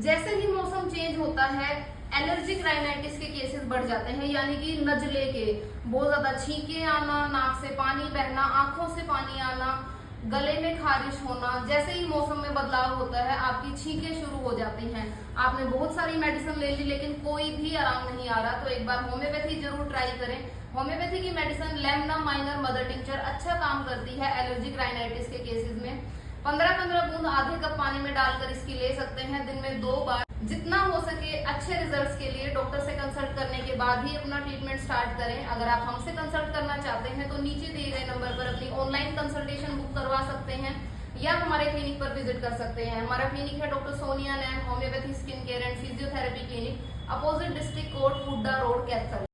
जैसे ही मौसम चेंज होता है एलर्जिक राइनाइटिस के केसेस बढ़ जाते हैं, यानी कि नजले के, बहुत ज्यादा छींके आना, नाक से पानी बहना, आंखों से पानी आना, गले में खारिश होना। जैसे ही मौसम में बदलाव होता है आपकी छींके शुरू हो जाती हैं। आपने बहुत सारी मेडिसिन ले ली लेकिन कोई भी आराम नहीं आ रहा, तो एक बार होम्योपैथी जरूर ट्राई करें। होम्योपैथी की medicine Lemna minor mother tincture अच्छा काम करती है एलर्जिक राइनाइटिस के केसेस में। 15-15 बूंद आधे कप पानी में डालकर इसकी ले सकते हैं दिन में 2 बार। जितना हो सके अच्छे रिजल्ट्स के लिए डॉक्टर से कंसल्ट करने के बाद ही अपना ट्रीटमेंट स्टार्ट करें। अगर आप हमसे कंसल्ट करना चाहते हैं तो नीचे दिए गए नंबर पर अपनी ऑनलाइन कंसल्टेशन बुक करवा सकते हैं या हमारे क्लिनिक पर विजिट कर सकते हैं। हमारा क्लिनिक है doctor Sonia Nain homoeopathy skin care and physiotherapy clinic, opposite district court, Hooda road, Kaithal.